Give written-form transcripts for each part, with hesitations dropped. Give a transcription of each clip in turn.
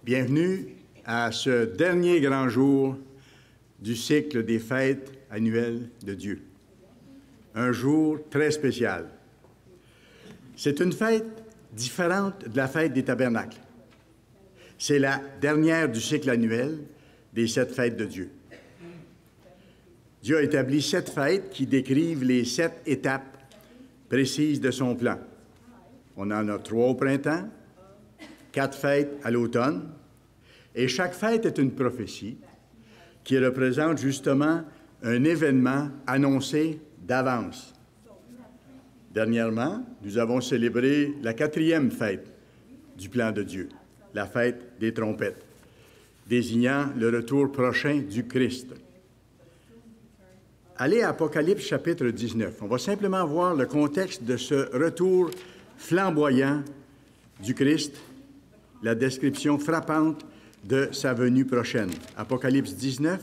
Bienvenue à ce dernier grand jour du cycle des fêtes annuelles de Dieu. Un jour très spécial. C'est une fête différente de la fête des tabernacles. C'est la dernière du cycle annuel des 7 fêtes de Dieu. Dieu a établi 7 fêtes qui décrivent les 7 étapes précises de son plan. On en a 3 au printemps, 4 fêtes à l'automne, et chaque fête est une prophétie qui représente justement un événement annoncé d'avance. Dernièrement, nous avons célébré la 4e fête du plan de Dieu, la fête des trompettes, désignant le retour prochain du Christ. Allez à Apocalypse chapitre 19. On va simplement voir le contexte de ce retour flamboyant du Christ, la description frappante de sa venue prochaine. Apocalypse 19,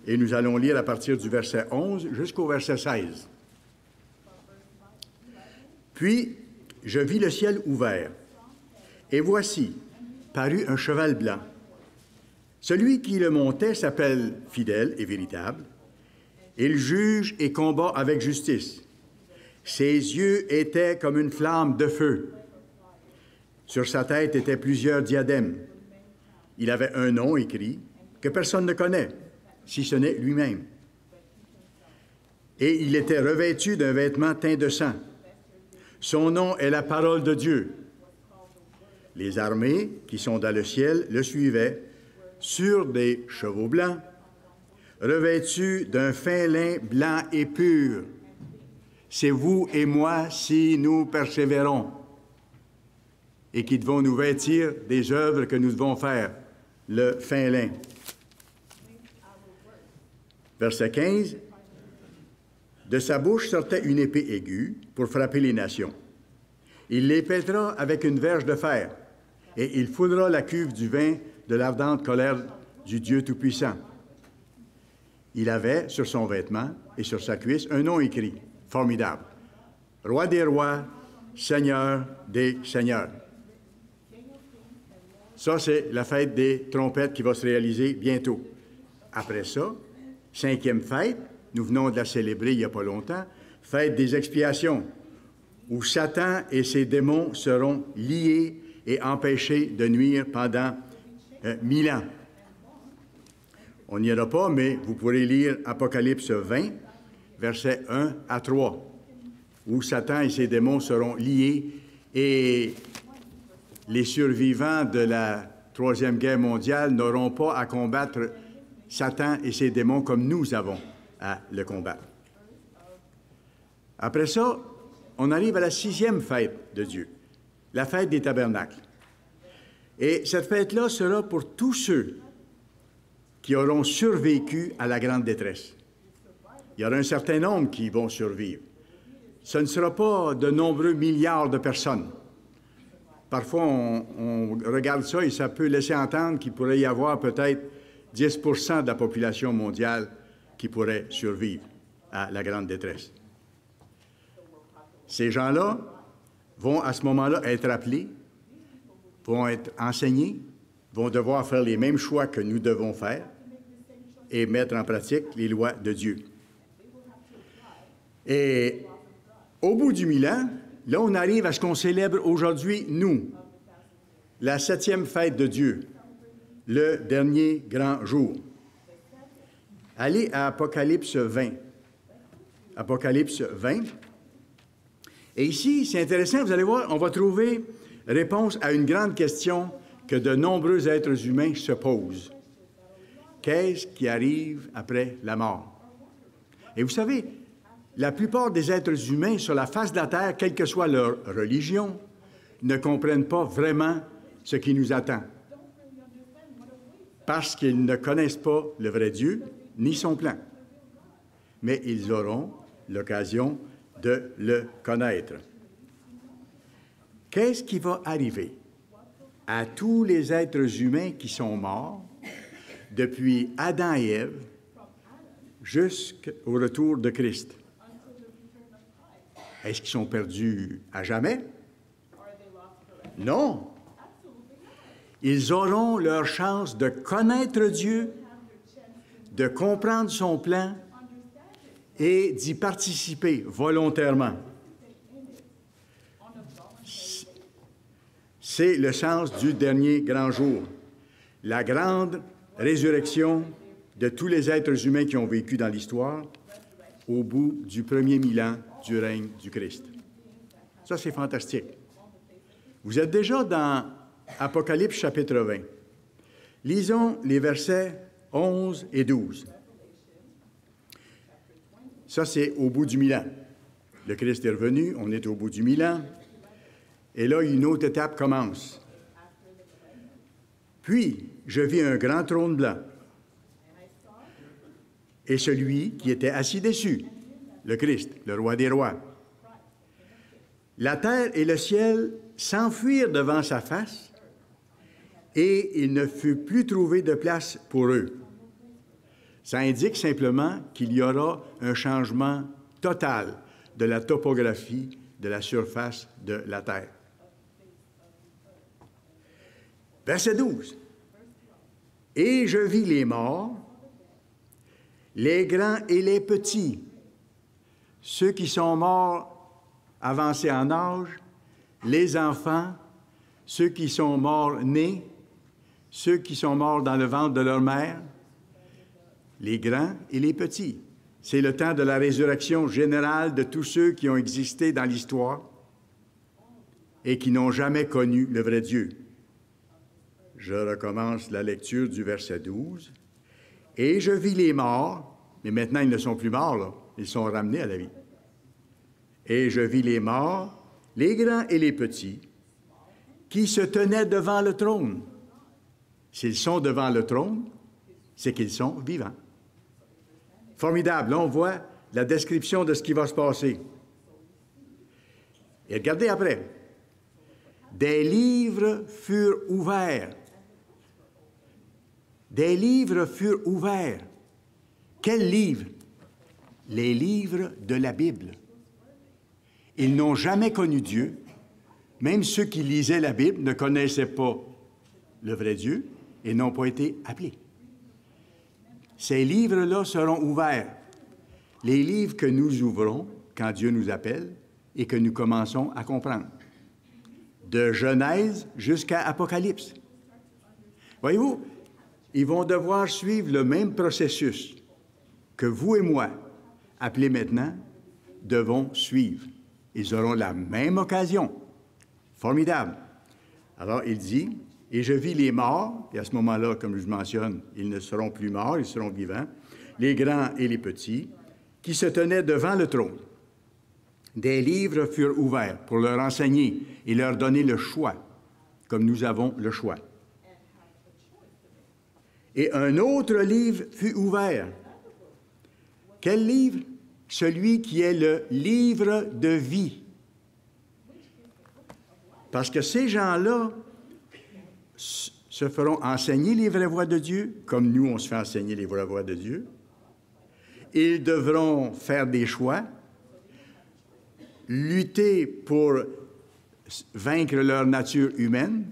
et nous allons lire à partir du verset 11 jusqu'au verset 16. Puis, je vis le ciel ouvert, et voici, parut un cheval blanc. Celui qui le montait s'appelle Fidèle et Véritable. Il juge et combat avec justice. Ses yeux étaient comme une flamme de feu. Sur sa tête étaient plusieurs diadèmes. Il avait un nom écrit que personne ne connaît, si ce n'est lui-même. Et il était revêtu d'un vêtement teint de sang. Son nom est la parole de Dieu. Les armées qui sont dans le ciel le suivaient sur des chevaux blancs, revêtus d'un fin lin blanc et pur. C'est vous et moi si nous persévérons et qui devons nous vêtir des œuvres que nous devons faire, le fin lin. Verset 15. De sa bouche sortait une épée aiguë pour frapper les nations. Il les pètera avec une verge de fer, et il foulera la cuve du vin de l'ardente colère du Dieu Tout-Puissant. Il avait sur son vêtement et sur sa cuisse un nom écrit, formidable, Roi des rois, Seigneur des seigneurs. Ça, c'est la fête des trompettes qui va se réaliser bientôt. Après ça, 5e fête, nous venons de la célébrer il n'y a pas longtemps, fête des expiations, où Satan et ses démons seront liés et empêchés de nuire pendant 1000 ans. On n'y ira pas, mais vous pourrez lire Apocalypse 20, versets 1 à 3, où Satan et ses démons seront liés et les survivants de la Troisième Guerre mondiale n'auront pas à combattre Satan et ses démons comme nous avons à le combattre. Après ça, on arrive à la 6e fête de Dieu, la fête des tabernacles. Et cette fête-là sera pour tous ceux qui auront survécu à la grande détresse. Il y aura un certain nombre qui vont survivre. Ce ne sera pas de nombreux milliards de personnes. Parfois, on regarde ça et ça peut laisser entendre qu'il pourrait y avoir peut-être 10 % de la population mondiale qui pourrait survivre à la grande détresse. Ces gens-là vont à ce moment-là être appelés, vont être enseignés, vont devoir faire les mêmes choix que nous devons faire et mettre en pratique les lois de Dieu. Et au bout du 1000 ans, là, on arrive à ce qu'on célèbre aujourd'hui, nous, la 7e fête de Dieu, le dernier grand jour. Allez à Apocalypse 20. Apocalypse 20. Et ici, c'est intéressant, vous allez voir, on va trouver réponse à une grande question que de nombreux êtres humains se posent. Qu'est-ce qui arrive après la mort? Et vous savez, la plupart des êtres humains sur la face de la Terre, quelle que soit leur religion, ne comprennent pas vraiment ce qui nous attend. Parce qu'ils ne connaissent pas le vrai Dieu, ni son plan. Mais ils auront l'occasion de le connaître. Qu'est-ce qui va arriver à tous les êtres humains qui sont morts depuis Adam et Ève jusqu'au retour de Christ. Est-ce qu'ils sont perdus à jamais? Non. Ils auront leur chance de connaître Dieu, de comprendre son plan et d'y participer volontairement. C'est le sens du dernier grand jour, la grande résurrection de tous les êtres humains qui ont vécu dans l'histoire au bout du premier millénaire du règne du Christ. Ça, c'est fantastique. Vous êtes déjà dans Apocalypse chapitre 20. Lisons les versets 11 et 12. Ça, c'est au bout du millénaire. Le Christ est revenu, on est au bout du millénaire. Et là, une autre étape commence. Puis, je vis un grand trône blanc. Et celui qui était assis dessus, le Christ, le roi des rois. La terre et le ciel s'enfuirent devant sa face, et il ne fut plus trouvé de place pour eux. Ça indique simplement qu'il y aura un changement total de la topographie de la surface de la terre. Verset 12. Et je vis les morts, les grands et les petits, ceux qui sont morts avancés en âge, les enfants, ceux qui sont morts nés, ceux qui sont morts dans le ventre de leur mère, les grands et les petits. C'est le temps de la résurrection générale de tous ceux qui ont existé dans l'histoire et qui n'ont jamais connu le vrai Dieu. Je recommence la lecture du verset 12. Et je vis les morts, mais maintenant ils ne sont plus morts, là. Ils sont ramenés à la vie. Et je vis les morts, les grands et les petits, qui se tenaient devant le trône. S'ils sont devant le trône, c'est qu'ils sont vivants. Formidable. Là, on voit la description de ce qui va se passer. Et regardez après. Des livres furent ouverts. Des livres furent ouverts. Quels livres? Les livres de la Bible. Ils n'ont jamais connu Dieu. Même ceux qui lisaient la Bible ne connaissaient pas le vrai Dieu et n'ont pas été appelés. Ces livres-là seront ouverts. Les livres que nous ouvrons quand Dieu nous appelle et que nous commençons à comprendre. De Genèse jusqu'à Apocalypse. Voyez-vous, ils vont devoir suivre le même processus que vous et moi, appelés maintenant, devons suivre. Ils auront la même occasion. Formidable. Alors, il dit, « Et je vis les morts, et à ce moment-là, comme je mentionne, ils ne seront plus morts, ils seront vivants, les grands et les petits, qui se tenaient devant le trône. Des livres furent ouverts pour leur enseigner et leur donner le choix, comme nous avons le choix. Et un autre livre fut ouvert. Quel livre? Celui qui est le livre de vie. Parce que ces gens-là se feront enseigner les vraies voies de Dieu, comme nous, on se fait enseigner les vraies voies de Dieu. Ils devront faire des choix, lutter pour vaincre leur nature humaine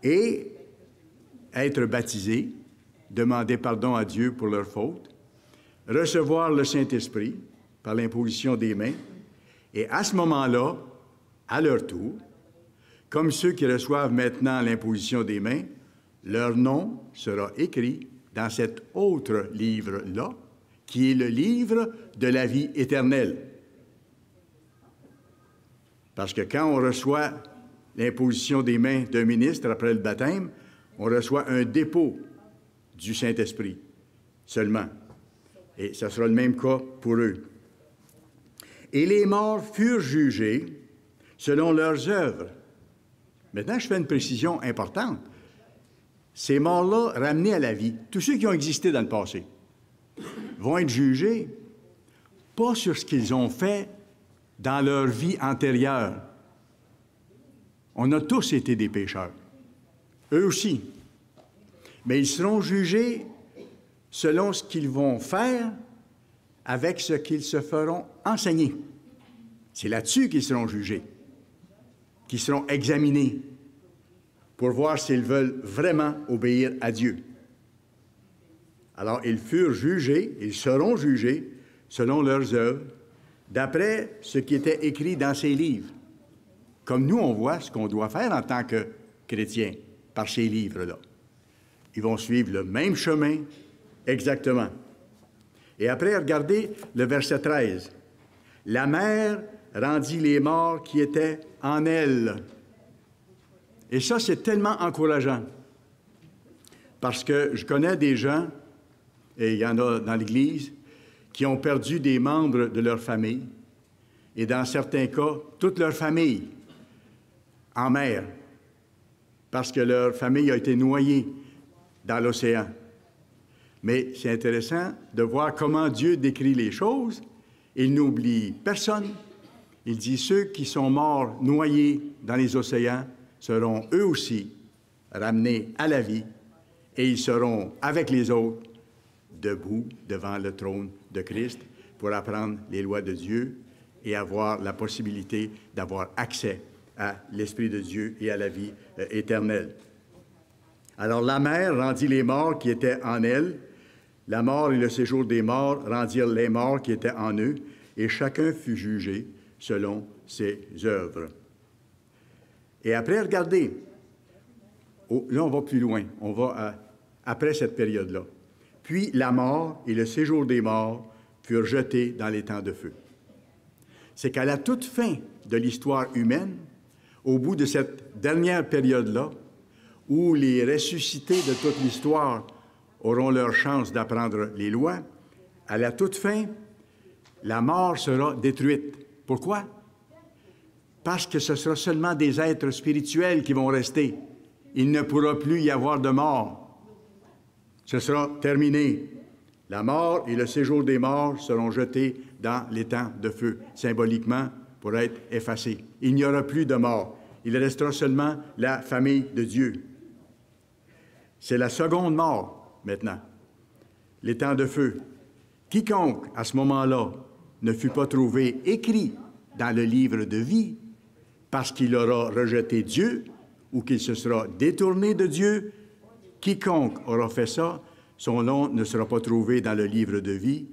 et être baptisés, demander pardon à Dieu pour leurs fautes, recevoir le Saint-Esprit par l'imposition des mains, et à ce moment-là, à leur tour, comme ceux qui reçoivent maintenant l'imposition des mains, leur nom sera écrit dans cet autre livre-là, qui est le livre de la vie éternelle. Parce que quand on reçoit l'imposition des mains d'un ministre après le baptême, on reçoit un dépôt du Saint-Esprit seulement. Et ce sera le même cas pour eux. Et les morts furent jugés selon leurs œuvres. Maintenant, je fais une précision importante. Ces morts-là, ramenés à la vie, tous ceux qui ont existé dans le passé, vont être jugés pas sur ce qu'ils ont fait dans leur vie antérieure. On a tous été des pécheurs. Eux aussi. mais ils seront jugés selon ce qu'ils vont faire avec ce qu'ils se feront enseigner. C'est là-dessus qu'ils seront jugés, qu'ils seront examinés pour voir s'ils veulent vraiment obéir à Dieu. Alors, ils furent jugés, ils seront jugés selon leurs œuvres, d'après ce qui était écrit dans ces livres. Comme nous, on voit ce qu'on doit faire en tant que chrétiens par ces livres-là. Ils vont suivre le même chemin exactement. Et après, regardez le verset 13. « La mer rendit les morts qui étaient en elle. » Et ça, c'est tellement encourageant. Parce que je connais des gens, et il y en a dans l'Église, qui ont perdu des membres de leur famille, et dans certains cas, toute leur famille, en mer, parce que leur famille a été noyée dans l'océan. Mais c'est intéressant de voir comment Dieu décrit les choses. Il n'oublie personne. Il dit, ceux qui sont morts noyés dans les océans seront eux aussi ramenés à la vie, et ils seront avec les autres debout devant le trône de Christ pour apprendre les lois de Dieu et avoir la possibilité d'avoir accès à l'Esprit de Dieu et à la vie éternelle. Alors la mer rendit les morts qui étaient en elle, la mort et le séjour des morts rendirent les morts qui étaient en eux, et chacun fut jugé selon ses œuvres. Et après, regardez, là on va plus loin, on va après cette période-là. Puis la mort et le séjour des morts furent jetés dans les temps de feu. C'est qu'à la toute fin de l'histoire humaine, au bout de cette dernière période-là, où les ressuscités de toute l'histoire auront leur chance d'apprendre les lois, à la toute fin, la mort sera détruite. Pourquoi? Parce que ce sera seulement des êtres spirituels qui vont rester. Il ne pourra plus y avoir de mort. Ce sera terminé. La mort et le séjour des morts seront jetés dans les temps de feu, symboliquement pour être effacés. Il n'y aura plus de mort. Il restera seulement la famille de Dieu. C'est la seconde mort, maintenant. Les temps de feu. Quiconque, à ce moment-là, ne fut pas trouvé écrit dans le livre de vie parce qu'il aura rejeté Dieu ou qu'il se sera détourné de Dieu, quiconque aura fait ça, son nom ne sera pas trouvé dans le livre de vie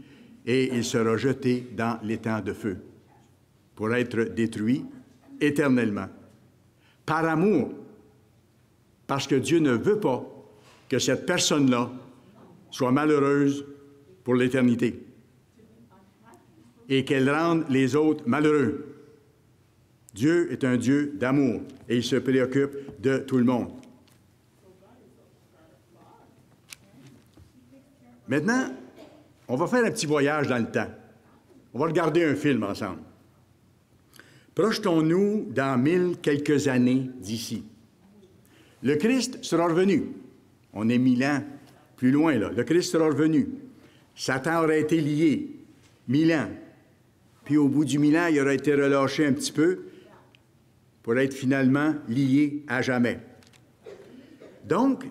et il sera jeté dans les temps de feu pour être détruit éternellement. Par amour, parce que Dieu ne veut pas que cette personne-là soit malheureuse pour l'éternité et qu'elle rende les autres malheureux. Dieu est un Dieu d'amour et il se préoccupe de tout le monde. Maintenant, on va faire un petit voyage dans le temps. On va regarder un film ensemble. Projetons-nous dans 1000 quelques années d'ici. Le Christ sera revenu. On est 1000 ans plus loin, là. Le Christ sera revenu. Satan aurait été lié 1000 ans. Puis au bout du 1000 ans, il aurait été relâché un petit peu pour être finalement lié à jamais. Donc,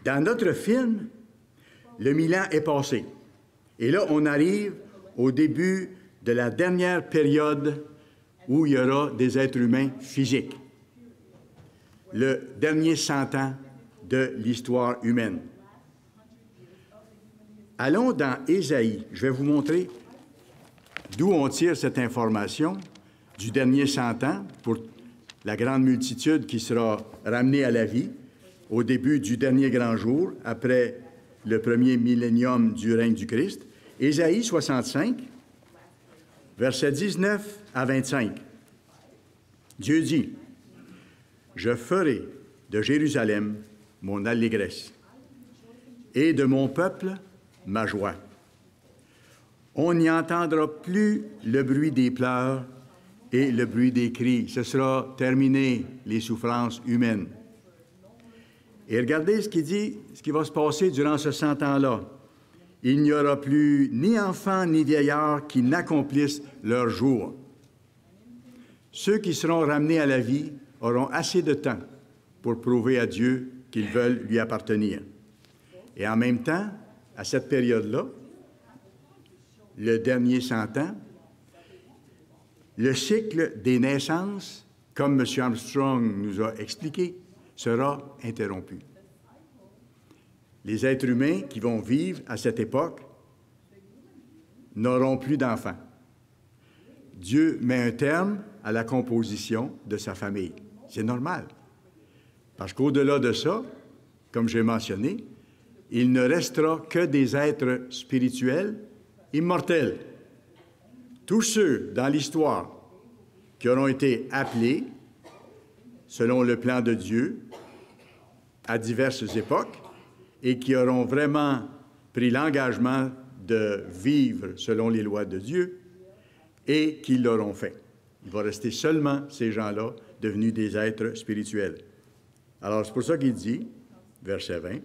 dans notre film, le 1000 ans est passé. Et là, on arrive au début de la dernière période où il y aura des êtres humains physiques. Le dernier 100 ans de l'histoire humaine. Allons dans Ésaïe. Je vais vous montrer d'où on tire cette information du dernier 100 ans pour la grande multitude qui sera ramenée à la vie au début du dernier grand jour, après le premier millénium du règne du Christ. Ésaïe 65, versets 19 à 25. Dieu dit, « Je ferai de Jérusalem mon allégresse et de mon peuple ma joie. On n'y entendra plus le bruit des pleurs et le bruit des cris. Ce sera terminé, les souffrances humaines. » Et regardez ce qu'il dit, ce qui va se passer durant ce 100 ans-là. Il n'y aura plus ni enfants ni vieillards qui n'accomplissent leur jour. Ceux qui seront ramenés à la vie auront assez de temps pour prouver à Dieu qu'ils veulent lui appartenir. Et en même temps, à cette période-là, le dernier 100 ans, le cycle des naissances, comme M. Armstrong nous a expliqué, sera interrompu. Les êtres humains qui vont vivre à cette époque n'auront plus d'enfants. Dieu met un terme à la composition de sa famille. C'est normal. Parce qu'au-delà de ça, comme j'ai mentionné, il ne restera que des êtres spirituels immortels. Tous ceux dans l'histoire qui auront été appelés, selon le plan de Dieu, à diverses époques, et qui auront vraiment pris l'engagement de vivre selon les lois de Dieu, et qui l'auront fait. Il va rester seulement ces gens-là devenus des êtres spirituels. Alors, c'est pour ça qu'il dit, verset 20,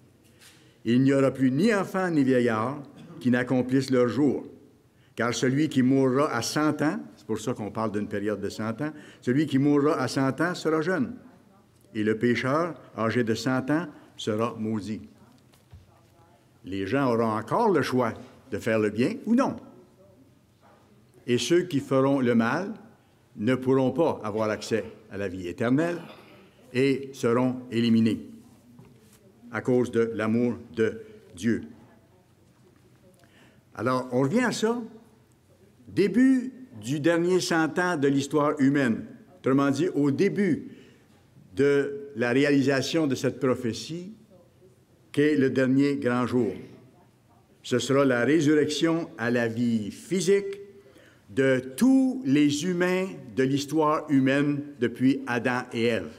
« Il n'y aura plus ni enfant ni vieillard qui n'accomplissent leur jour, car celui qui mourra à 100 ans, c'est pour ça qu'on parle d'une période de 100 ans, celui qui mourra à 100 ans sera jeune, et le pécheur, âgé de 100 ans, sera maudit. » Les gens auront encore le choix de faire le bien ou non. Et ceux qui feront le mal ne pourront pas avoir accès à la vie éternelle et seront éliminés à cause de l'amour de Dieu. Alors, on revient à ça. Début du dernier 100 ans de l'histoire humaine. Autrement dit, au début de la réalisation de cette prophétie, qu'est le dernier grand jour. Ce sera la résurrection à la vie physique de tous les humains de l'histoire humaine depuis Adam et Ève.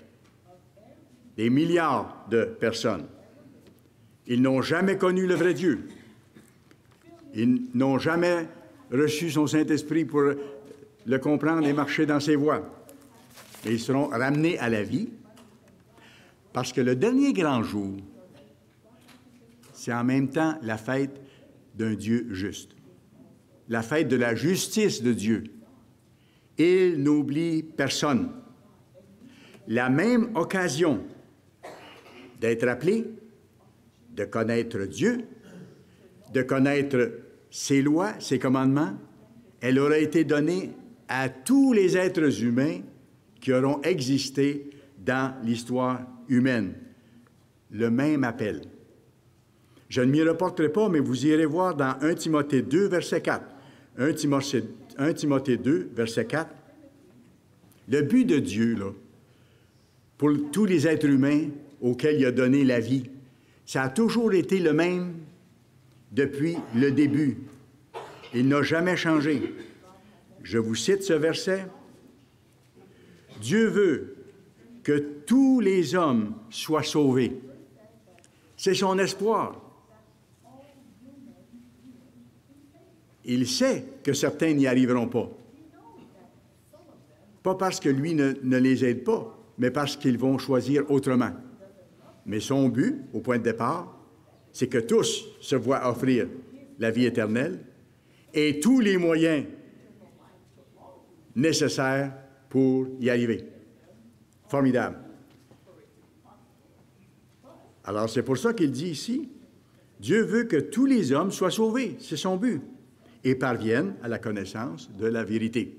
Des milliards de personnes. Ils n'ont jamais connu le vrai Dieu. Ils n'ont jamais reçu son Saint-Esprit pour le comprendre et marcher dans ses voies. Mais ils seront ramenés à la vie parce que le dernier grand jour, c'est en même temps la fête d'un Dieu juste, la fête de la justice de Dieu. Il n'oublie personne. La même occasion d'être appelé, de connaître Dieu, de connaître ses lois, ses commandements, elle aura été donnée à tous les êtres humains qui auront existé dans l'histoire humaine. Le même appel. Je ne m'y reporterai pas, mais vous irez voir dans 1 Timothée 2, verset 4. 1 Timothée 2, verset 4. Le but de Dieu, là, pour tous les êtres humains auxquels il a donné la vie, ça a toujours été le même depuis le début. Il n'a jamais changé. Je vous cite ce verset. « Dieu veut que tous les hommes soient sauvés. » C'est son espoir. Il sait que certains n'y arriveront pas. Pas parce que lui ne les aide pas, mais parce qu'ils vont choisir autrement. Mais son but, au point de départ, c'est que tous se voient offrir la vie éternelle et tous les moyens nécessaires pour y arriver. Formidable. Alors, c'est pour ça qu'il dit ici, Dieu veut que tous les hommes soient sauvés, c'est son but, et parviennent à la connaissance de la vérité.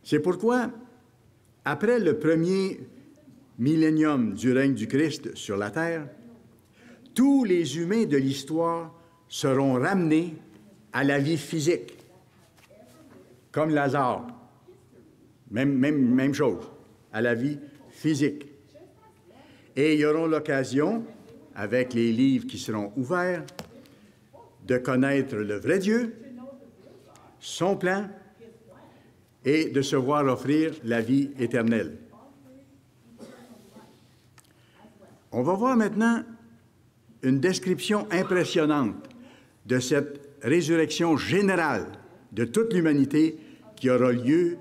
C'est pourquoi, après le premier millénium du règne du Christ sur la terre, tous les humains de l'histoire seront ramenés à la vie physique, comme Lazare. Même chose, à la vie physique. Et ils auront l'occasion, avec les livres qui seront ouverts, de connaître le vrai Dieu, son plan, et de se voir offrir la vie éternelle. On va voir maintenant une description impressionnante de cette résurrection générale de toute l'humanité qui aura lieu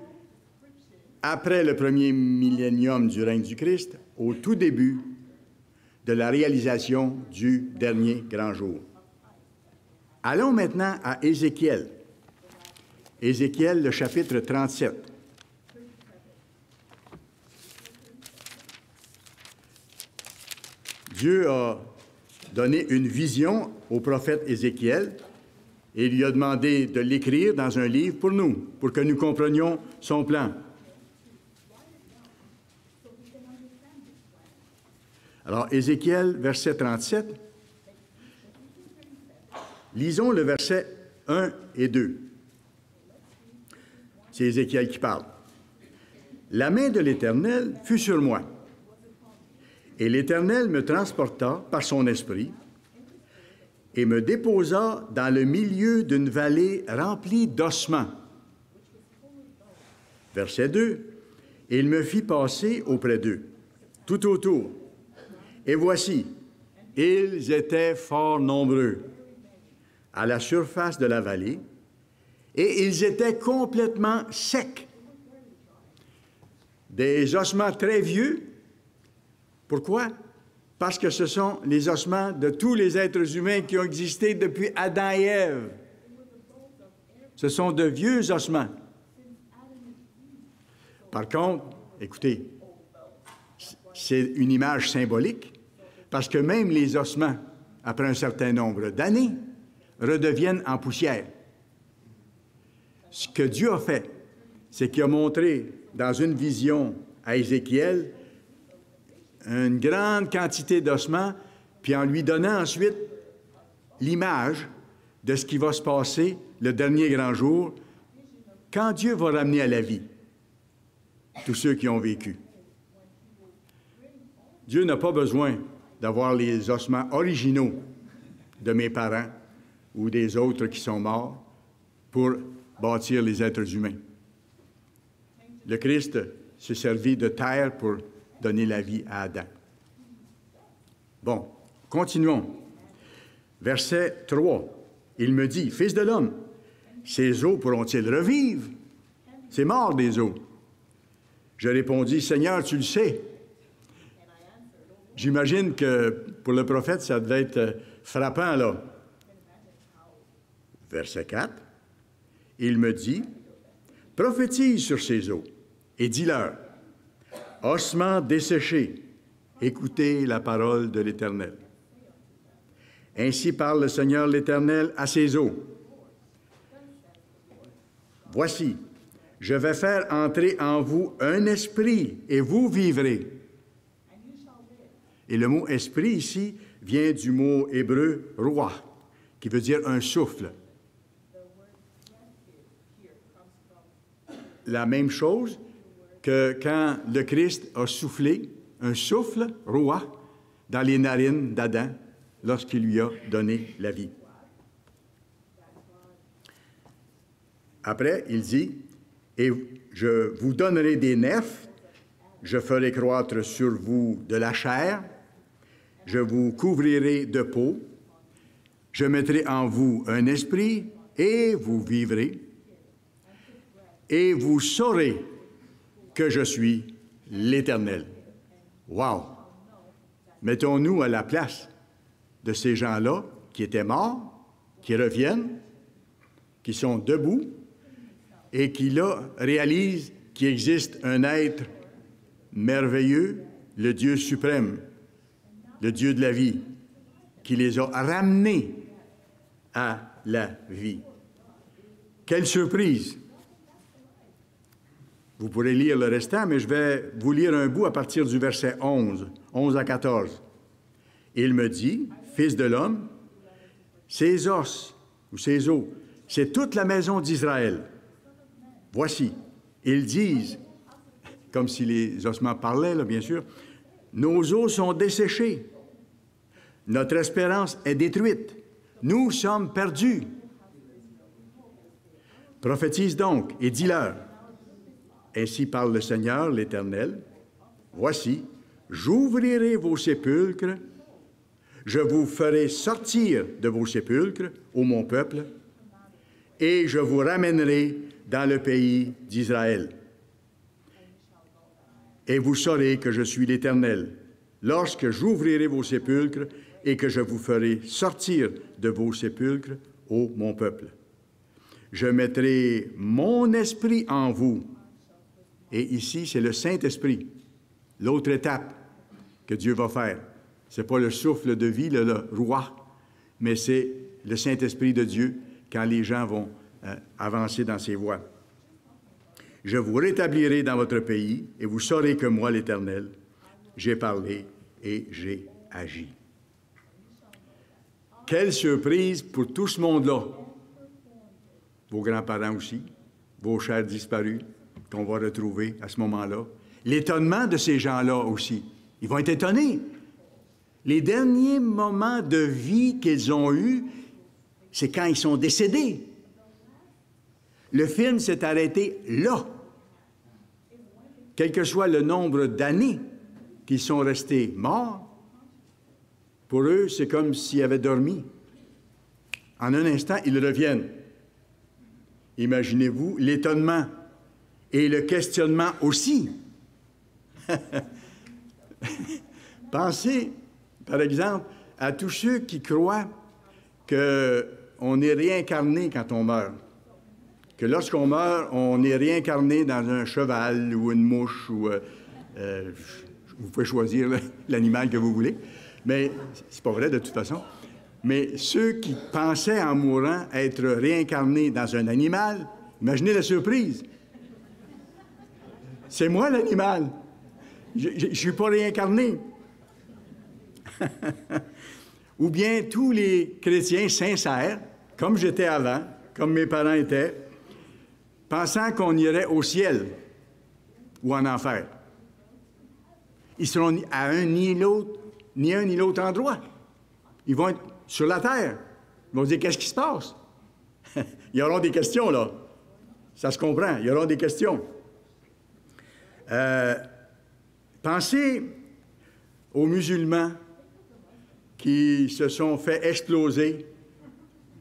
après le premier millénium du règne du Christ, au tout début de la réalisation du dernier grand jour. Allons maintenant à Ézéchiel. Ézéchiel, le chapitre 37. Dieu a donné une vision au prophète Ézéchiel et lui a demandé de l'écrire dans un livre pour nous, pour que nous comprenions son plan. Alors, Ézéchiel, verset 37, lisons le verset 1 et 2. C'est Ézéchiel qui parle. « La main de l'Éternel fut sur moi, et l'Éternel me transporta par son esprit et me déposa dans le milieu d'une vallée remplie d'ossements. » Verset 2. « Et il me fit passer auprès d'eux, tout autour. Et voici, ils étaient fort nombreux à la surface de la vallée, et ils étaient complètement secs. Des ossements très vieux. Pourquoi? Parce que ce sont les ossements de tous les êtres humains qui ont existé depuis Adam et Ève. Ce sont de vieux ossements. Par contre, écoutez, c'est une image symbolique, parce que même les ossements, après un certain nombre d'années, redeviennent en poussière. Ce que Dieu a fait, c'est qu'il a montré dans une vision à Ézéchiel une grande quantité d'ossements, puis en lui donnant ensuite l'image de ce qui va se passer le dernier grand jour, quand Dieu va ramener à la vie tous ceux qui ont vécu. Dieu n'a pas besoin d'avoir les ossements originaux de mes parents ou des autres qui sont morts pour bâtir les êtres humains. Le Christ s'est servi de terre pour donner la vie à Adam. Bon, continuons. Verset 3. Il me dit, « Fils de l'homme, ces eaux pourront-ils revivre? C'est mort des eaux. » Je répondis, « Seigneur, tu le sais. » J'imagine que pour le prophète, ça devait être frappant, là. Verset 4. Il me dit, « Prophétise sur ces eaux et dis-leur, ossements desséchés, écoutez la parole de l'Éternel. Ainsi parle le Seigneur l'Éternel à ces eaux. Voici, je vais faire entrer en vous un esprit et vous vivrez. » Et le mot « esprit » ici vient du mot hébreu « roi », qui veut dire un souffle. La même chose que quand le Christ a soufflé, un souffle, roi, dans les narines d'Adam, lorsqu'il lui a donné la vie. Après, il dit, « Et je vous donnerai des nerfs, je ferai croître sur vous de la chair, je vous couvrirai de peau, je mettrai en vous un esprit, et vous vivrez, et vous saurez que je suis l'Éternel. » Wow! Mettons-nous à la place de ces gens-là qui étaient morts, qui reviennent, qui sont debout, et qui, là, réalisent qu'il existe un être merveilleux, le Dieu suprême, le Dieu de la vie, qui les a ramenés à la vie. Quelle surprise! Vous pourrez lire le restant, mais je vais vous lire un bout à partir du verset 11 à 14. Il me dit, « Fils de l'homme, ces os, ou ces os, c'est toute la maison d'Israël. Voici, ils disent, comme si les ossements parlaient, là, bien sûr, « Nos os sont desséchés. Notre espérance est détruite. Nous sommes perdus. » Prophétise donc et dis-leur, ainsi parle le Seigneur, l'Éternel, « Voici, j'ouvrirai vos sépulcres, je vous ferai sortir de vos sépulcres, ô mon peuple, et je vous ramènerai dans le pays d'Israël. Et vous saurez que je suis l'Éternel, lorsque j'ouvrirai vos sépulcres et que je vous ferai sortir de vos sépulcres, ô mon peuple. Je mettrai mon esprit en vous. » Et ici, c'est le Saint-Esprit, l'autre étape que Dieu va faire. Ce n'est pas le souffle de vie, le roi, mais c'est le Saint-Esprit de Dieu quand les gens vont avancer dans ses voies. Je vous rétablirai dans votre pays et vous saurez que moi, l'Éternel, j'ai parlé et j'ai agi. Quelle surprise pour tout ce monde-là. Vos grands-parents aussi, vos chers disparus qu'on va retrouver à ce moment-là. L'étonnement de ces gens-là aussi. Ils vont être étonnés. Les derniers moments de vie qu'ils ont eus, c'est quand ils sont décédés. Le film s'est arrêté là. Quel que soit le nombre d'années qu'ils sont restés morts, pour eux, c'est comme s'ils avaient dormi. En un instant, ils reviennent. Imaginez-vous l'étonnement et le questionnement aussi. Pensez, par exemple, à tous ceux qui croient qu'on est réincarné quand on meurt. Que lorsqu'on meurt, on est réincarné dans un cheval ou une mouche ou... vous pouvez choisir l'animal que vous voulez, mais c'est pas vrai de toute façon. Mais ceux qui pensaient en mourant être réincarnés dans un animal, imaginez la surprise. C'est moi l'animal. Je ne suis pas réincarné. Ou bien tous les chrétiens sincères, comme j'étais avant, comme mes parents étaient, pensant qu'on irait au ciel ou en enfer. Ils seront à ni un ni l'autre endroit. Ils vont être sur la terre. Ils vont dire, qu'est-ce qui se passe? Il y aura des questions, là. Ça se comprend. Il y aura des questions. Pensez aux musulmans qui se sont fait exploser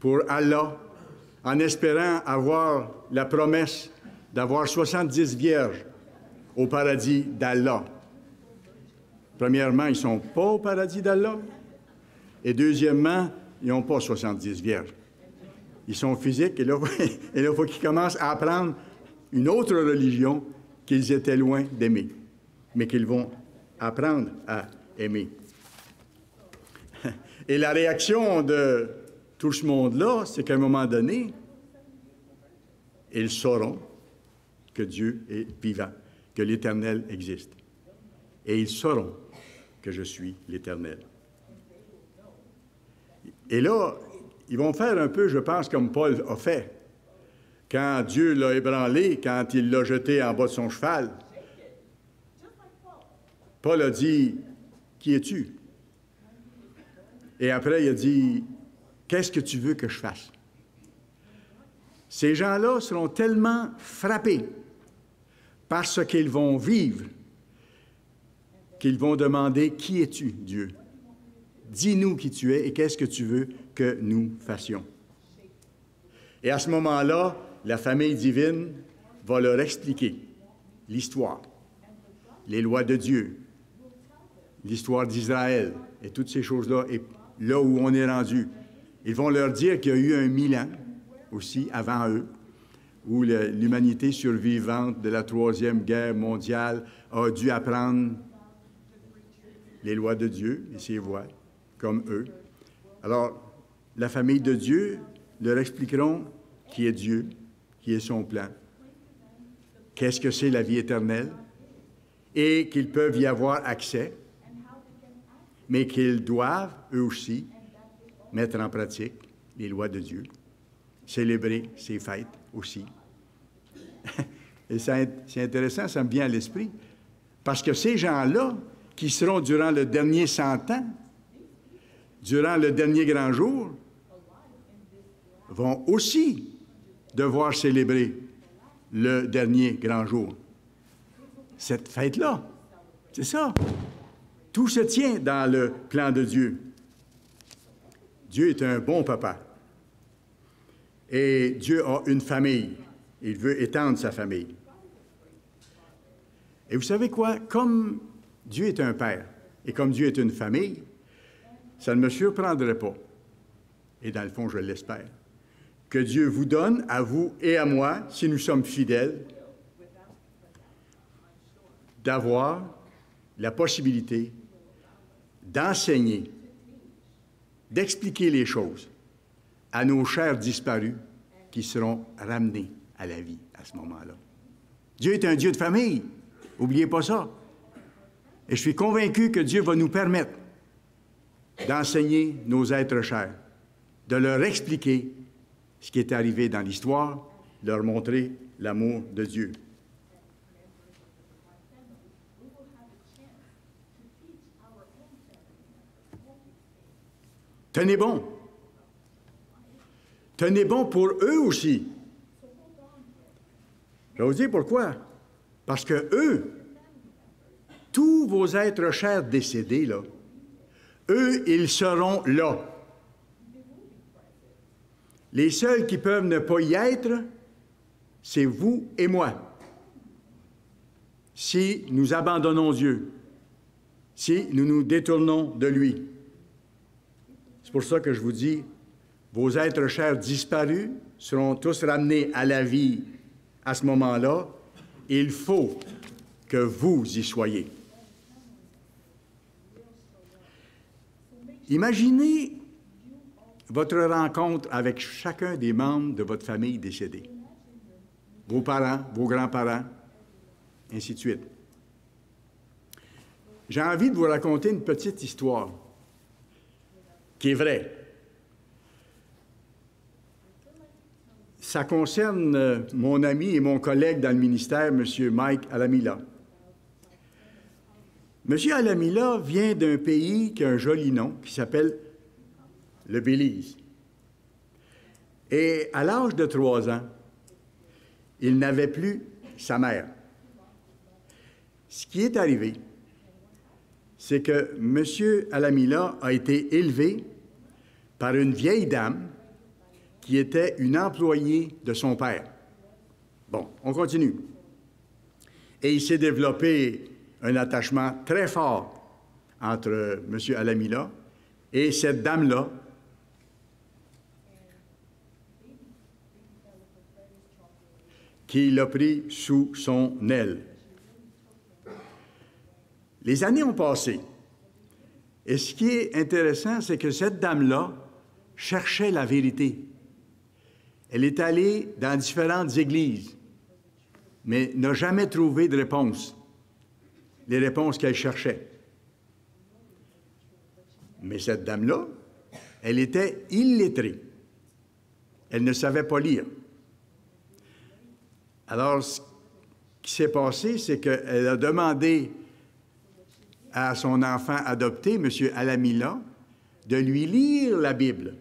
pour Allah en espérant avoir la promesse d'avoir 70 vierges au paradis d'Allah. Premièrement, ils ne sont pas au paradis d'Allah. Et deuxièmement, ils n'ont pas 70 vierges. Ils sont physiques et là, il faut qu'ils commencent à apprendre une autre religion qu'ils étaient loin d'aimer, mais qu'ils vont apprendre à aimer. Et la réaction de tout ce monde-là, c'est qu'à un moment donné, ils sauront que Dieu est vivant, que l'Éternel existe. Et ils sauront que je suis l'Éternel. Et là, ils vont faire un peu, je pense, comme Paul a fait. Quand Dieu l'a ébranlé, quand il l'a jeté en bas de son cheval, Paul a dit, « Qui es-tu? » Et après, il a dit, « Qu'est-ce que tu veux que je fasse? » Ces gens-là seront tellement frappés par ce qu'ils vont vivre qu'ils vont demander, « Qui es-tu, Dieu? Dis-nous qui tu es et qu'est-ce que tu veux que nous fassions? » Et à ce moment-là, la famille divine va leur expliquer l'histoire, les lois de Dieu, l'histoire d'Israël et toutes ces choses-là, et là où on est rendu. Ils vont leur dire qu'il y a eu un 1000 ans aussi avant eux, où l'humanité survivante de la Troisième Guerre mondiale a dû apprendre les lois de Dieu et ses voies, comme eux. Alors, la famille de Dieu leur expliqueront qui est Dieu, qui est son plan, qu'est-ce que c'est la vie éternelle, et qu'ils peuvent y avoir accès, mais qu'ils doivent, eux aussi, mettre en pratique les lois de Dieu, célébrer ses fêtes aussi. Et c'est intéressant, ça me vient à l'esprit, parce que ces gens-là, qui seront durant le dernier 100 ans, durant le dernier grand jour, vont aussi devoir célébrer le dernier grand jour. Cette fête-là, c'est ça. Tout se tient dans le plan de Dieu. Dieu est un bon papa. Et Dieu a une famille. Il veut étendre sa famille. Et vous savez quoi? Comme Dieu est un père et comme Dieu est une famille, ça ne me surprendrait pas, et dans le fond, je l'espère, que Dieu vous donne, à vous et à moi, si nous sommes fidèles, d'avoir la possibilité, d'enseigner, d'expliquer les choses à nos chers disparus qui seront ramenés à la vie à ce moment-là. Dieu est un Dieu de famille. N'oubliez pas ça. Et je suis convaincu que Dieu va nous permettre d'enseigner nos êtres chers, de leur expliquer ce qui est arrivé dans l'histoire, leur montrer l'amour de Dieu. Tenez bon. Tenez bon pour eux aussi. Je vais vous dire pourquoi. Parce que eux, tous vos êtres chers décédés, là, eux, ils seront là. Les seuls qui peuvent ne pas y être, c'est vous et moi. Si nous abandonnons Dieu, si nous nous détournons de lui. C'est pour ça que je vous dis, vos êtres chers disparus seront tous ramenés à la vie à ce moment-là. Il faut que vous y soyez. Imaginez votre rencontre avec chacun des membres de votre famille décédée. Vos parents, vos grands-parents, ainsi de suite. J'ai envie de vous raconter une petite histoire qui est vraie. Ça concerne mon ami et mon collègue dans le ministère, M. Mike Alamila. M. Alamila vient d'un pays qui a un joli nom, qui s'appelle le Belize. Et à l'âge de 3 ans, il n'avait plus sa mère. Ce qui est arrivé, c'est que M. Alamila a été élevé par une vieille dame qui était une employée de son père. Bon, on continue. Et il s'est développé un attachement très fort entre M. Alamila et cette dame-là, qui l'a pris sous son aile. Les années ont passé. Et ce qui est intéressant, c'est que cette dame-là cherchait la vérité. Elle est allée dans différentes églises, mais n'a jamais trouvé de réponse, les réponses qu'elle cherchait. Mais cette dame-là, elle était illettrée. Elle ne savait pas lire. Alors, ce qui s'est passé, c'est qu'elle a demandé à son enfant adopté, M. Alamila, de lui lire la Bible.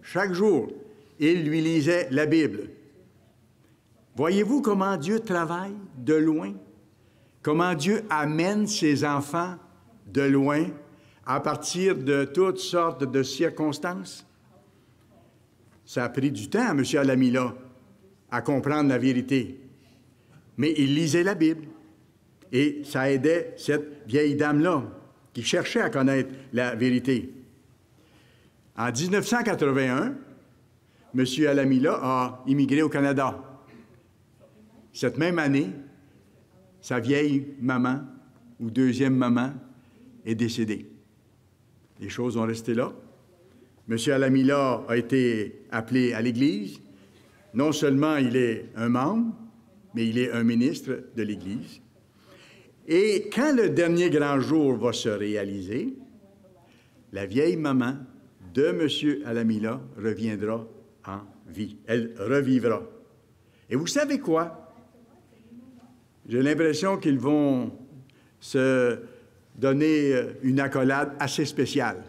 Chaque jour, il lui lisait la Bible. Voyez-vous comment Dieu travaille de loin? Comment Dieu amène ses enfants de loin à partir de toutes sortes de circonstances? Ça a pris du temps à M. Alamila à comprendre la vérité. Mais il lisait la Bible. Et ça aidait cette vieille dame-là qui cherchait à connaître la vérité. En 1981, M. Alamila a immigré au Canada. Cette même année, sa vieille maman, ou deuxième maman, est décédée. Les choses ont resté là. M. Alamila a été appelé à l'Église. Non seulement il est un membre, mais il est un ministre de l'Église. Et quand le dernier grand jour va se réaliser, la vieille maman de M. Alamila reviendra en vie. Elle revivra. Et vous savez quoi? J'ai l'impression qu'ils vont se donner une accolade assez spéciale.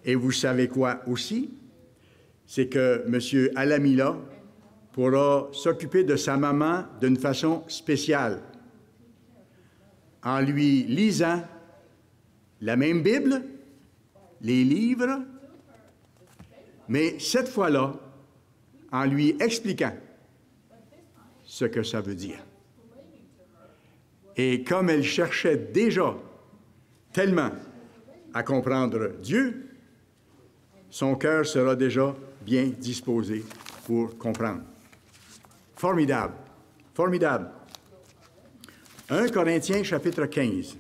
Et vous savez quoi aussi? C'est que M. Alamila pourra s'occuper de sa maman d'une façon spéciale, en lui lisant la même Bible, les livres, mais cette fois-là, en lui expliquant ce que ça veut dire. Et comme elle cherchait déjà tellement à comprendre Dieu, son cœur sera déjà bien disposé pour comprendre. Formidable, formidable. 1 Corinthiens, chapitre 15.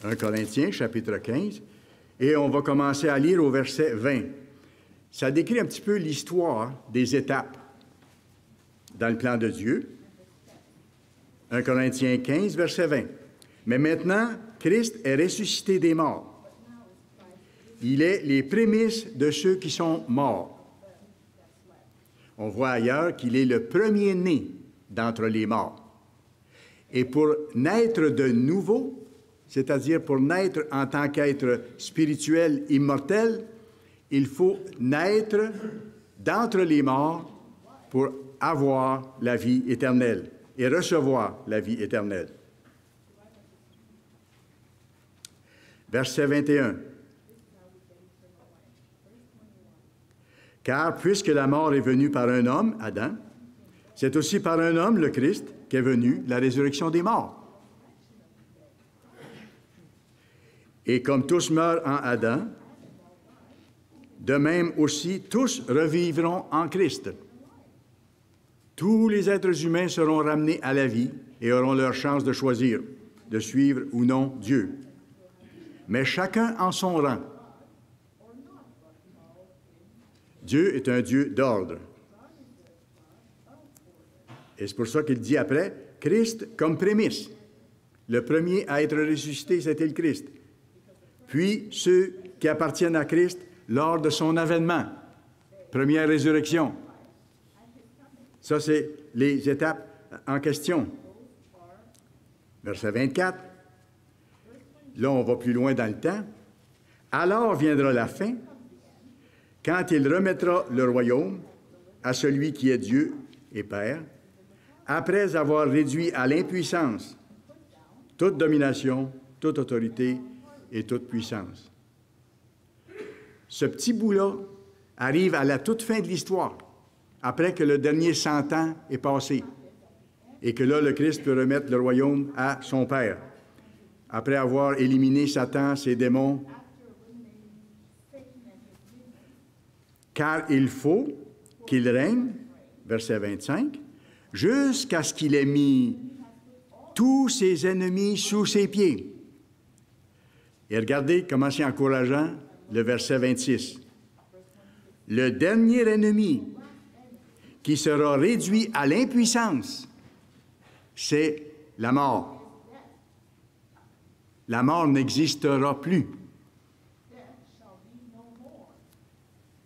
1 Corinthiens, chapitre 15, et on va commencer à lire au verset 20. Ça décrit un petit peu l'histoire des étapes dans le plan de Dieu. 1 Corinthiens 15, verset 20. Mais maintenant, Christ est ressuscité des morts. Il est les prémices de ceux qui sont morts. On voit ailleurs qu'il est le premier-né d'entre les morts. Et pour naître de nouveau, c'est-à-dire pour naître en tant qu'être spirituel immortel, il faut naître d'entre les morts pour avoir la vie éternelle et recevoir la vie éternelle. Verset 21. Car puisque la mort est venue par un homme, Adam, c'est aussi par un homme, le Christ, qu'est venue la résurrection des morts. Et comme tous meurent en Adam, de même aussi tous revivront en Christ. Tous les êtres humains seront ramenés à la vie et auront leur chance de choisir, de suivre ou non Dieu. Mais chacun en son rang. Dieu est un Dieu d'ordre. Et c'est pour ça qu'il dit après, Christ comme prémisse. Le premier à être ressuscité, c'était le Christ. Puis ceux qui appartiennent à Christ lors de son avènement. Première résurrection. Ça, c'est les étapes en question. Verset 24. Là, on va plus loin dans le temps. Alors viendra la fin, quand il remettra le royaume à celui qui est Dieu et Père, après avoir réduit à l'impuissance toute domination, toute autorité et toute puissance. Ce petit bout-là arrive à la toute fin de l'histoire, après que le dernier 100 ans est passé, et que là, le Christ peut remettre le royaume à son Père, après avoir éliminé Satan, ses démons. Car il faut qu'il règne, verset 25, jusqu'à ce qu'il ait mis tous ses ennemis sous ses pieds. Et regardez comment c'est encourageant, le verset 26. Le dernier ennemi qui sera réduit à l'impuissance, c'est la mort. La mort n'existera plus.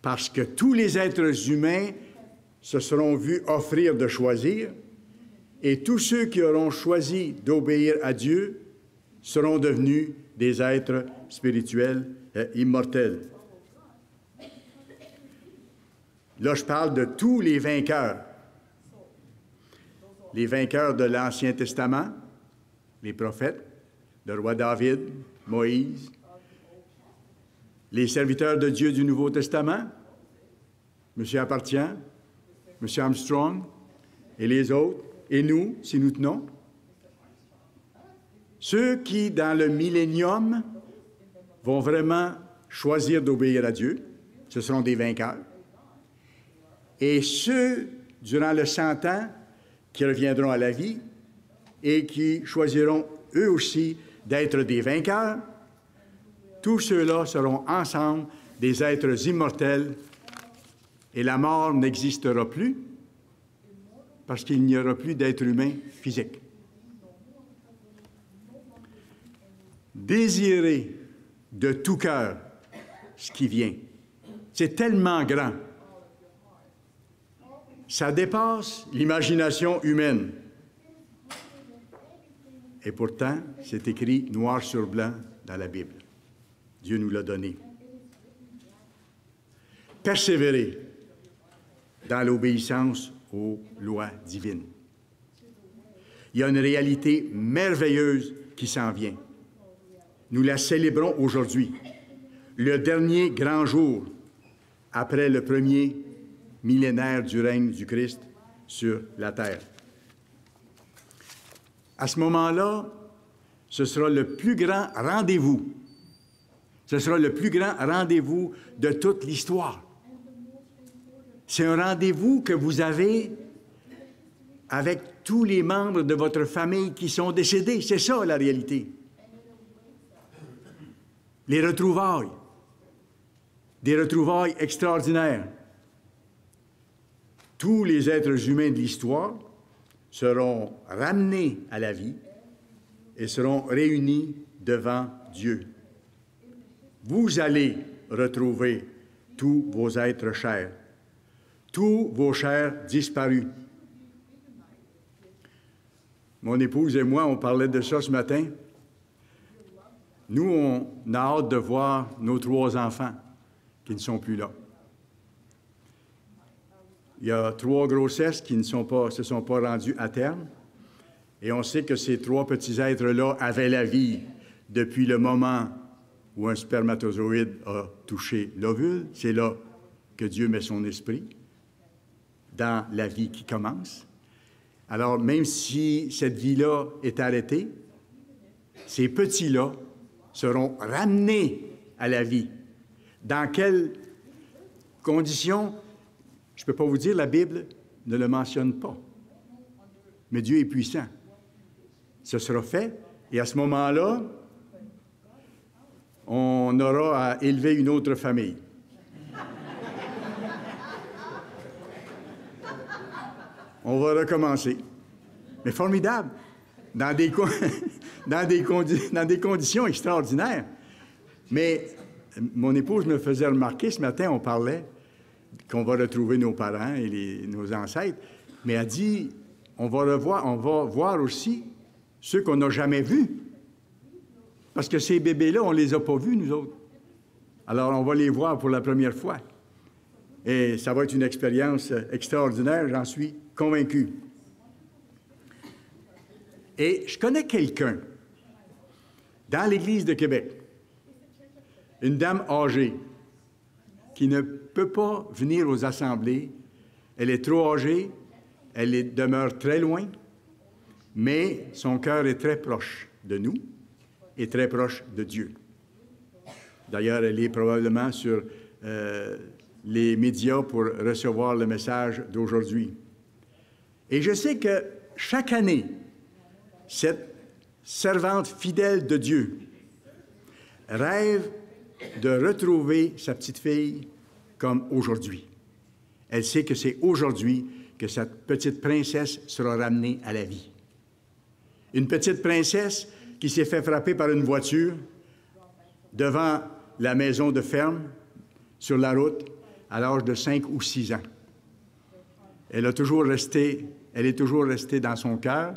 Parce que tous les êtres humains se seront vus offrir de choisir, et tous ceux qui auront choisi d'obéir à Dieu seront devenus des êtres spirituels immortels. Là, je parle de tous les vainqueurs. Les vainqueurs de l'Ancien Testament, les prophètes, le roi David, Moïse, les serviteurs de Dieu du Nouveau Testament, M. Appartient, M. Armstrong, et les autres, et nous, si nous tenons. Ceux qui, dans le millénium, vont vraiment choisir d'obéir à Dieu, ce seront des vainqueurs. Et ceux, durant le 100 ans, qui reviendront à la vie et qui choisiront eux aussi d'être des vainqueurs, tous ceux-là seront ensemble des êtres immortels et la mort n'existera plus parce qu'il n'y aura plus d'être humain physique. Désirez de tout cœur ce qui vient. C'est tellement grand. Ça dépasse l'imagination humaine. Et pourtant, c'est écrit noir sur blanc dans la Bible. Dieu nous l'a donné. Persévérez dans l'obéissance aux lois divines. Il y a une réalité merveilleuse qui s'en vient. Nous la célébrons aujourd'hui, le dernier grand jour après le premier millénaire du règne du Christ sur la terre. À ce moment-là, ce sera le plus grand rendez-vous. Ce sera le plus grand rendez-vous de toute l'histoire. C'est un rendez-vous que vous avez avec tous les membres de votre famille qui sont décédés. C'est ça, la réalité. les retrouvailles, des retrouvailles extraordinaires. Tous les êtres humains de l'histoire seront ramenés à la vie et seront réunis devant Dieu. Vous allez retrouver tous vos êtres chers, tous vos chers disparus. Mon épouse et moi, on parlait de ça ce matin. Nous, on a hâte de voir nos 3 enfants qui ne sont plus là. Il y a 3 grossesses qui ne se sont pas rendues à terme. Et on sait que ces 3 petits êtres-là avaient la vie depuis le moment où un spermatozoïde a touché l'ovule. C'est là que Dieu met son esprit dans la vie qui commence. Alors, même si cette vie-là est arrêtée, ces petits-là seront ramenés à la vie. Dans quelles conditions? Je ne peux pas vous dire, la Bible ne le mentionne pas. Mais Dieu est puissant. Ce sera fait, et à ce moment-là, on aura à élever une autre famille. On va recommencer. Mais formidable, dans des conditions extraordinaires. Mais mon épouse me faisait remarquer, ce matin, on parlait qu'on va retrouver nos parents et nos ancêtres, mais elle dit, on va voir aussi ceux qu'on n'a jamais vus. Parce que ces bébés-là, on ne les a pas vus, nous autres. Alors, on va les voir pour la première fois. Et ça va être une expérience extraordinaire, j'en suis convaincu. Et je connais quelqu'un dans l'Église de Québec, une dame âgée qui ne peut pas venir aux assemblées. Elle est trop âgée, elle demeure très loin, mais son cœur est très proche de nous et très proche de Dieu. D'ailleurs, elle est probablement sur les médias pour recevoir le message d'aujourd'hui. Et je sais que chaque année, cette servante fidèle de Dieu rêve de retrouver sa petite fille comme aujourd'hui. Elle sait que c'est aujourd'hui que cette petite princesse sera ramenée à la vie. Une petite princesse qui s'est fait frapper par une voiture devant la maison de ferme, sur la route, à l'âge de 5 ou 6 ans. Elle est toujours restée dans son cœur,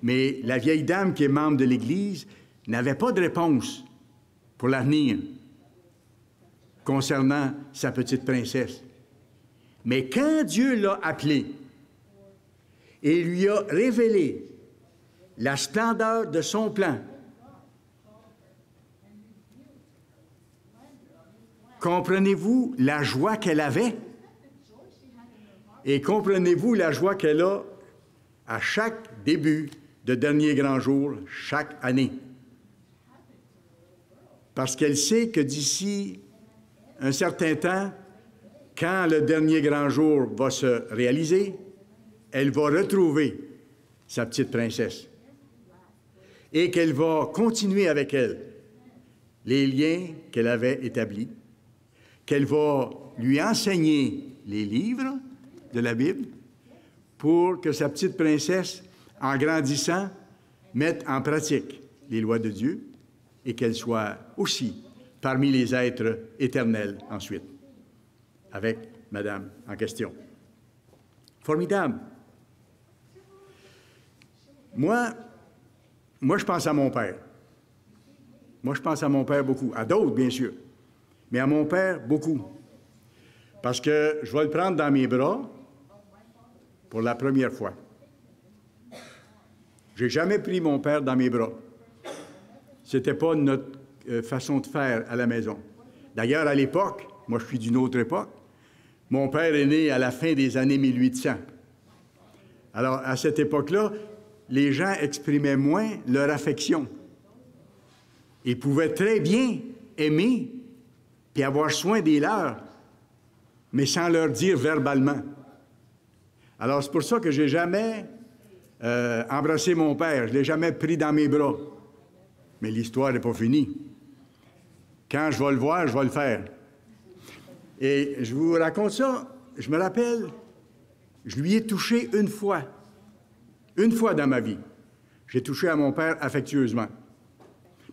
mais la vieille dame qui est membre de l'Église n'avait pas de réponse pour l'avenir concernant sa petite princesse. Mais quand Dieu l'a appelée et lui a révélé la splendeur de son plan, comprenez-vous la joie qu'elle avait? Et comprenez-vous la joie qu'elle a à chaque début de dernier grand jour, chaque année? Parce qu'elle sait que d'ici un certain temps, quand le dernier grand jour va se réaliser, elle va retrouver sa petite princesse et qu'elle va continuer avec elle les liens qu'elle avait établis, qu'elle va lui enseigner les livres de la Bible pour que sa petite princesse, en grandissant, mette en pratique les lois de Dieu et qu'elle soit aussi parmi les êtres éternels ensuite, avec Madame en question. Formidable. Moi, je pense à mon père. Moi, je pense à mon père beaucoup. À d'autres, bien sûr. Mais à mon père, beaucoup. Parce que je vais le prendre dans mes bras pour la première fois. Je n'ai jamais pris mon père dans mes bras. Ce n'était pas notre façon de faire à la maison. D'ailleurs, à l'époque, moi je suis d'une autre époque, mon père est né à la fin des années 1800. Alors, à cette époque-là, les gens exprimaient moins leur affection. Ils pouvaient très bien aimer puis avoir soin des leurs, mais sans leur dire verbalement. Alors, c'est pour ça que je n'ai jamais embrassé mon père. Je ne l'ai jamais pris dans mes bras. Mais l'histoire n'est pas finie. Quand je vais le voir, je vais le faire. Et je vous raconte ça, je me rappelle, je lui ai touché une fois dans ma vie. J'ai touché à mon père affectueusement.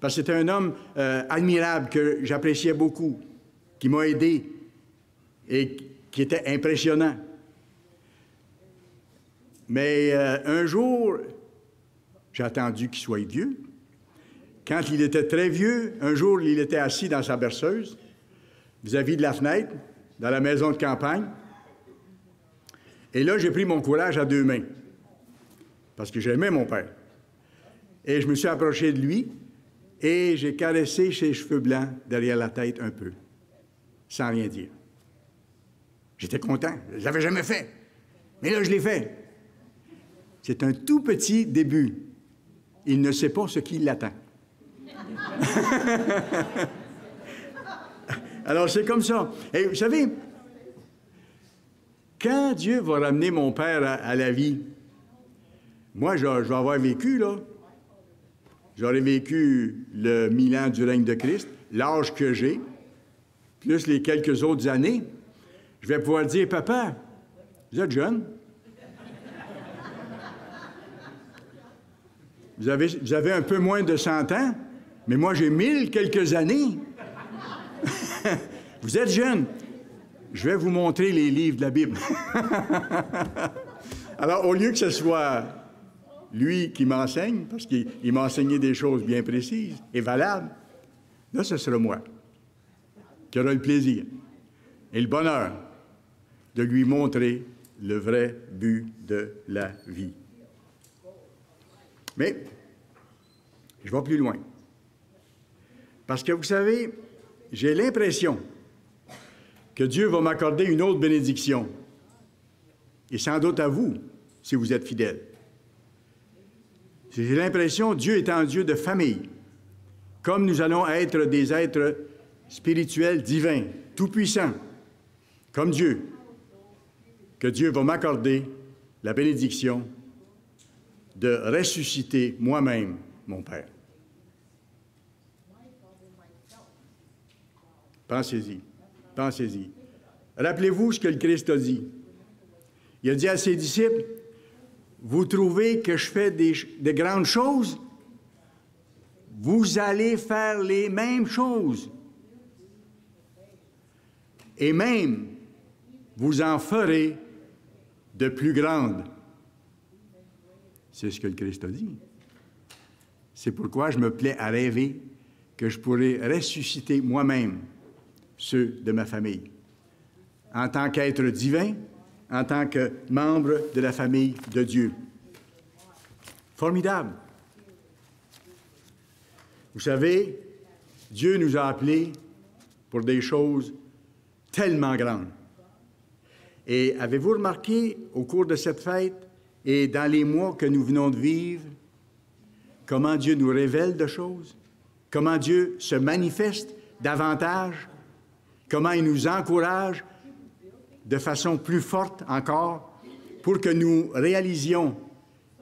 Parce que c'était un homme admirable que j'appréciais beaucoup, qui m'a aidé et qui était impressionnant. Mais un jour, j'ai attendu qu'il soit vieux. Quand il était très vieux, un jour, il était assis dans sa berceuse, vis-à-vis de la fenêtre, dans la maison de campagne. Et là, j'ai pris mon courage à deux mains, parce que j'aimais mon père. Et je me suis approché de lui, et j'ai caressé ses cheveux blancs derrière la tête un peu, sans rien dire. J'étais content, je ne l'avais jamais fait, mais là, je l'ai fait. C'est un tout petit début. Il ne sait pas ce qui l'attend. Alors, c'est comme ça. Et vous savez, quand Dieu va ramener mon père à la vie, moi, je vais avoir vécu, là. J'aurais vécu le 1000 ans du règne de Christ, l'âge que j'ai, plus les quelques autres années. Je vais pouvoir dire, papa, vous êtes jeune. Vous avez un peu moins de 100 ans, mais moi, j'ai 1000 quelques années. Vous êtes jeune. Je vais vous montrer les livres de la Bible. Alors, au lieu que ce soit lui qui m'enseigne, parce qu'il m'a enseigné des choses bien précises et valables, là, ce sera moi qui aura le plaisir et le bonheur de lui montrer le vrai but de la vie. Mais je vais plus loin. Parce que, vous savez, j'ai l'impression que Dieu va m'accorder une autre bénédiction. Et sans doute à vous, si vous êtes fidèles. J'ai l'impression que Dieu est un Dieu de famille. Comme nous allons être des êtres spirituels divins, tout-puissants, comme Dieu, que Dieu va m'accorder la bénédiction de ressusciter moi-même mon Père. Pensez-y, pensez-y. Rappelez-vous ce que le Christ a dit. Il a dit à ses disciples, « Vous trouvez que je fais des grandes choses? Vous allez faire les mêmes choses. Et même, vous en ferez de plus grandes. » C'est ce que le Christ a dit. C'est pourquoi je me plais à rêver que je pourrais ressusciter moi-même ceux de ma famille, en tant qu'être divin, en tant que membre de la famille de Dieu. Formidable. Vous savez, Dieu nous a appelés pour des choses tellement grandes. Et avez-vous remarqué, au cours de cette fête et dans les mois que nous venons de vivre, comment Dieu nous révèle de choses, comment Dieu se manifeste davantage, comment il nous encourage de façon plus forte encore pour que nous réalisions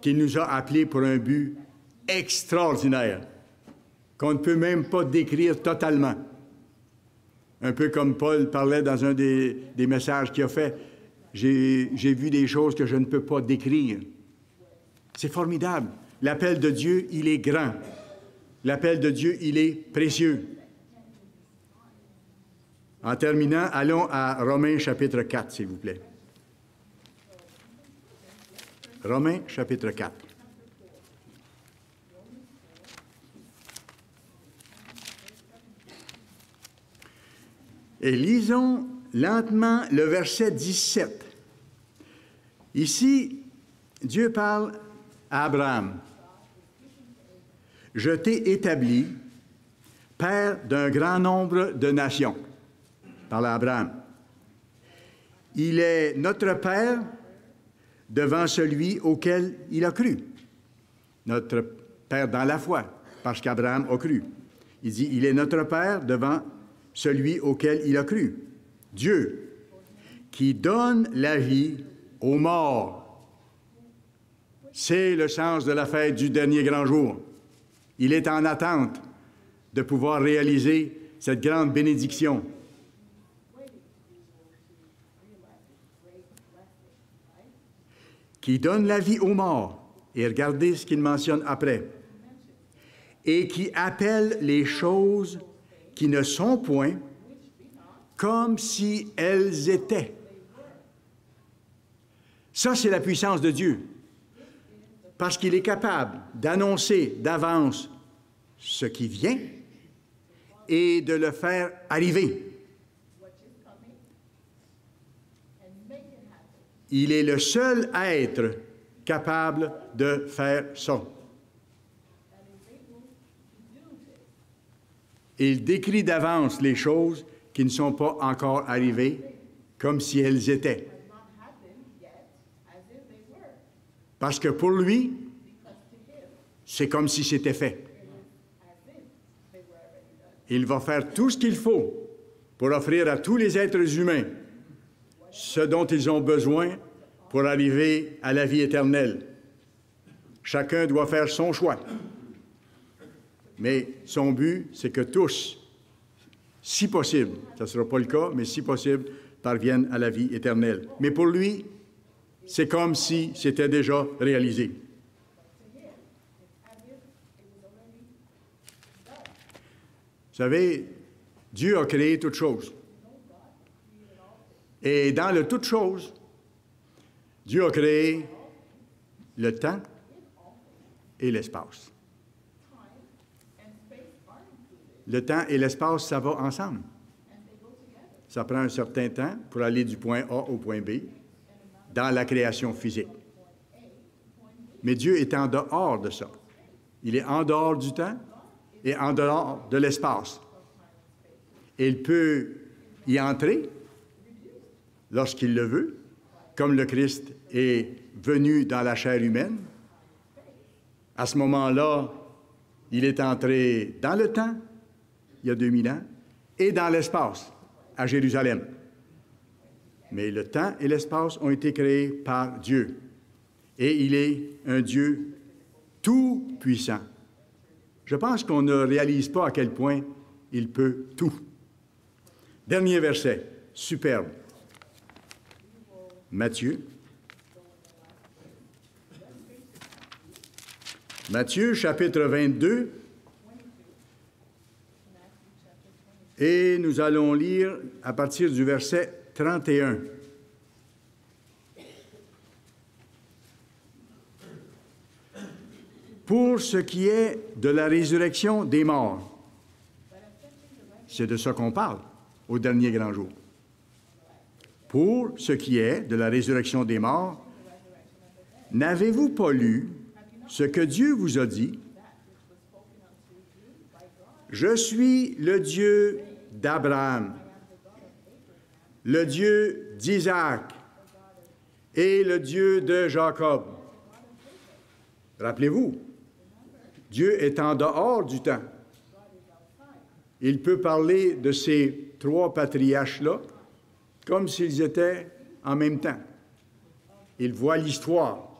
qu'il nous a appelés pour un but extraordinaire qu'on ne peut même pas décrire totalement. Un peu comme Paul parlait dans un des messages qu'il a fait, j'ai vu des choses que je ne peux pas décrire. C'est formidable. L'appel de Dieu, il est grand. L'appel de Dieu, il est précieux. En terminant, allons à Romains chapitre 4, s'il vous plaît. Romains chapitre 4. Et lisons lentement le verset 17. Ici, Dieu parle à Abraham. « Je t'ai établi père d'un grand nombre de nations. » Parle à Abraham. « Il est notre père devant celui auquel il a cru. » Notre père dans la foi, parce qu'Abraham a cru. Il dit, il est notre père devant celui auquel il a cru. Dieu, qui donne la vie aux morts. C'est le sens de la fête du dernier grand jour. Il est en attente de pouvoir réaliser cette grande bénédiction. Qui donne la vie aux morts. Et regardez ce qu'il mentionne après. Et qui appelle les choses qui ne sont point comme si elles étaient. Ça, c'est la puissance de Dieu. Parce qu'il est capable d'annoncer d'avance ce qui vient et de le faire arriver. Il est le seul être capable de faire ça. Il décrit d'avance les choses qui ne sont pas encore arrivées comme si elles étaient. Parce que pour lui, c'est comme si c'était fait. Il va faire tout ce qu'il faut pour offrir à tous les êtres humains ce dont ils ont besoin pour arriver à la vie éternelle. Chacun doit faire son choix. Mais son but, c'est que tous, si possible, ça ne sera pas le cas, mais si possible, parviennent à la vie éternelle. Mais pour lui, c'est comme si c'était déjà réalisé. Vous savez, Dieu a créé toutes choses. Et dans le toutes choses, Dieu a créé le temps et l'espace. Le temps et l'espace, ça va ensemble. Ça prend un certain temps pour aller du point A au point B dans la création physique. Mais Dieu est en dehors de ça. Il est en dehors du temps et en dehors de l'espace. Et il peut y entrer lorsqu'il le veut, comme le Christ est venu dans la chair humaine. À ce moment-là, il est entré dans le temps, il y a 2000 ans, et dans l'espace, à Jérusalem. Mais le temps et l'espace ont été créés par Dieu. Et il est un Dieu tout-puissant. Je pense qu'on ne réalise pas à quel point il peut tout. Dernier verset, superbe. Matthieu. Matthieu, chapitre 22. Et nous allons lire à partir du verset 31. Pour ce qui est de la résurrection des morts, c'est de ça qu'on parle au dernier grand jour. Pour ce qui est de la résurrection des morts, n'avez-vous pas lu ce que Dieu vous a dit? Je suis le Dieu d'Abraham, le Dieu d'Isaac et le Dieu de Jacob. Rappelez-vous, Dieu est en dehors du temps. Il peut parler de ces trois patriarches-là comme s'ils étaient en même temps. Il voit l'histoire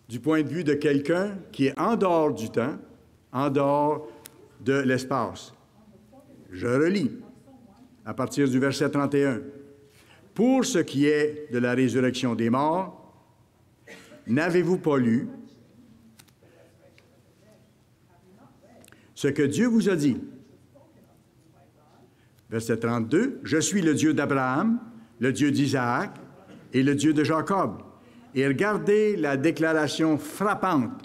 du point de vue de quelqu'un qui est en dehors du temps, en dehors de l'espace. Je relis à partir du verset 31. Pour ce qui est de la résurrection des morts, n'avez-vous pas lu ce que Dieu vous a dit? Verset 32, « Je suis le Dieu d'Abraham, le Dieu d'Isaac et le Dieu de Jacob. » Et regardez la déclaration frappante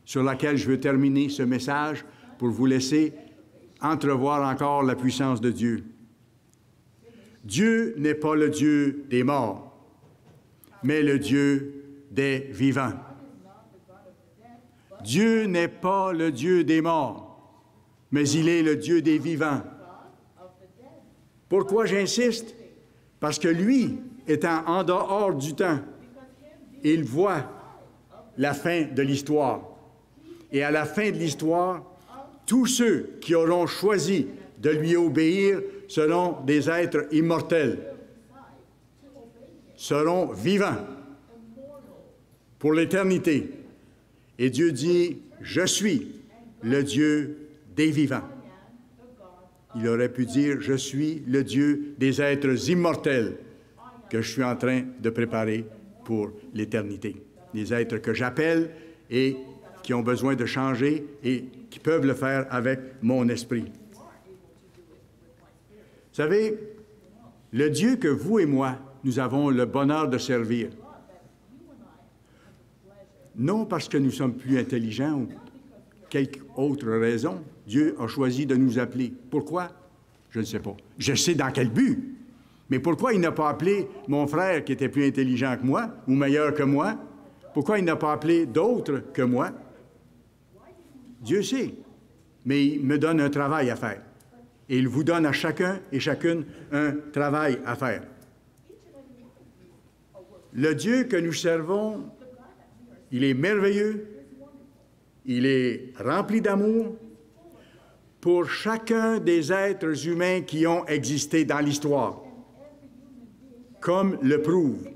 sur laquelle je veux terminer ce message pour vous laisser entrevoir encore la puissance de Dieu. Dieu n'est pas le Dieu des morts, mais le Dieu des vivants. Dieu n'est pas le Dieu des morts, mais il est le Dieu des vivants. Pourquoi j'insiste? Parce que lui, étant en dehors du temps, il voit la fin de l'histoire. Et à la fin de l'histoire, tous ceux qui auront choisi de lui obéir seront des êtres immortels, seront vivants pour l'éternité. Et Dieu dit, « Je suis le Dieu des vivants. » il aurait pu dire, « Je suis le Dieu des êtres immortels que je suis en train de préparer pour l'éternité. » Les êtres que j'appelle et qui ont besoin de changer et qui peuvent le faire avec mon esprit. Vous savez, le Dieu que vous et moi, nous avons le bonheur de servir, non parce que nous sommes plus intelligents ou quelque autre raison, Dieu a choisi de nous appeler. Pourquoi? Je ne sais pas. Je sais dans quel but. Mais pourquoi il n'a pas appelé mon frère qui était plus intelligent que moi ou meilleur que moi? Pourquoi il n'a pas appelé d'autres que moi? Dieu sait. Mais il me donne un travail à faire. Et il vous donne à chacun et chacune un travail à faire. Le Dieu que nous servons, il est merveilleux, il est rempli d'amour pour chacun des êtres humains qui ont existé dans l'histoire, comme le prouve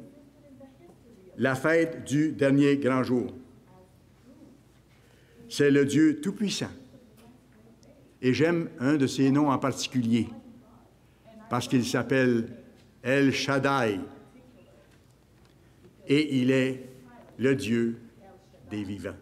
la fête du dernier grand jour. C'est le Dieu Tout-Puissant. Et j'aime un de ses noms en particulier, parce qu'il s'appelle El Shaddai. Et il est le Dieu des vivants.